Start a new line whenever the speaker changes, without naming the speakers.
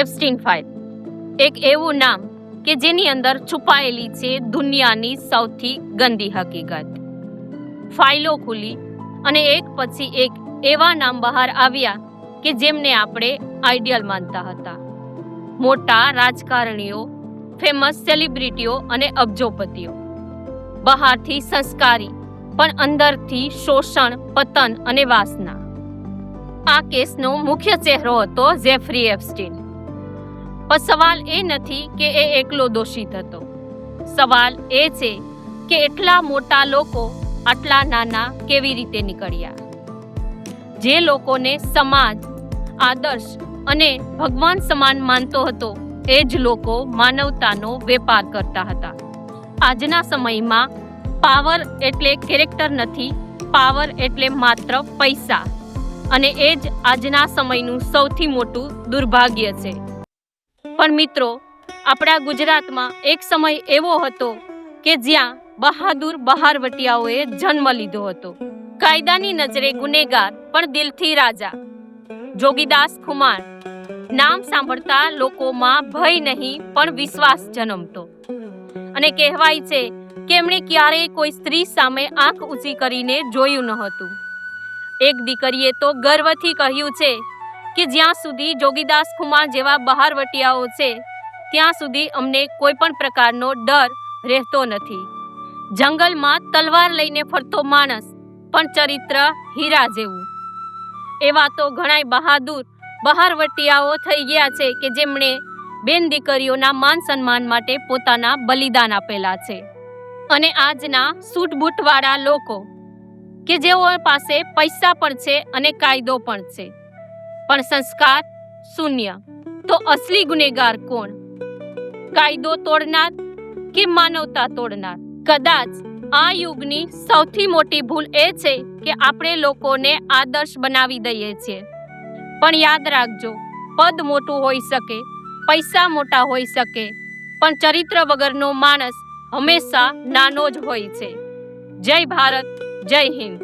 Epstein file, એક એવું નામ કે જેની અંદર છુપાયેલી છે દુનિયાની સૌથી ગંદી હકીકત. ફાઇલો ખુલી અને એક પછી એક એવા નામ બહાર આવ્યા કે જેમને આપણે આઈડિયલ માનતા હતા. મોટા રાજકારણીઓ, ફેમસ સેલિબ્રિટીઓ અને અબજોપતિઓ. બહારથી સંસ્કારી પણ અંદરથી શોષણ, પતન અને વાસના. આ કેસનો મુખ્ય ચહેરો હતો જેફરી એપ્સ્ટીન. પણ સવાલ એ નથી કે એ એકલો દોષિત હતો. સવાલ એ છે કે એટલા મોટા લોકો આટલા નાના કેવી રીતે નીકળ્યા. જે લોકોને સમાજ, આદર્શ અને ભગવાન સમાન માનતો હતો એ જ લોકો માનવતાનો વેપાર કરતા હતા. આજના સમયમાં પાવર એટલે કેરેક્ટર નથી, પાવર એટલે માત્ર પૈસા, અને એ જ આજના સમયનું સૌથી મોટું દુર્ભાગ્ય છે. પણ મિત્રો, આપણા ગુજરાતમાં એક સમય એવો હતો કે જ્યાં બહાદુર બહારવટિયાઓએ જન્મ લીધો હતો. કાયદાની નજરે ગુનેગાર પણ દિલથી રાજા. જોગીદાસ ખુમાણ નામ સાંભળતા લોકોમાં ભય નહીં પણ વિશ્વાસ જન્મતો. અને કહેવાય છે કે એમણે ક્યારેય કોઈ સ્ત્રી સામે આંખ ઊંચી કરીને જોયું ન હતું. એક દીકરીએ તો ગર્વથી કહ્યું છે કે જ્યાં સુધી જોગીદાસ ખુમાણ જેવા બહારવટિયાઓ છે ત્યાં સુધી અમને કોઈ પણ પ્રકારનો ડર રહેતો નથી. જંગલમાં તલવાર લઈને ફરતો માણસ પણ ચરિત્ર હીરા જેવું. એવા તો ઘણાય બહાદુર બહારવટિયાઓ થઈ ગયા છે કે જેમણે બેન દીકરીઓના માન સન્માન માટે પોતાના બલિદાન આપેલા છે. અને આજના સૂટબૂટવાળા લોકો કે જેઓ પાસે પૈસા પણ છે અને કાયદો પણ છે, પણ સંસ્કાર શૂન્ય. તો અસલી ગુનેગાર કોણ? કાયદો તોડનાર કે માનવતા તોડનાર? કદાચ આ યુગની સૌથી મોટી ભૂલ એ છે કે આપણે લોકોને આદર્શ બનાવી દઈએ છીએ. પણ યાદ રાખજો, પદ મોટું હોઈ શકે, પૈસા મોટા હોઈ શકે, પણ ચરિત્ર વગરનો માણસ હંમેશા નાનો જ હોય છે. જય ભારત, જય હિન્દ.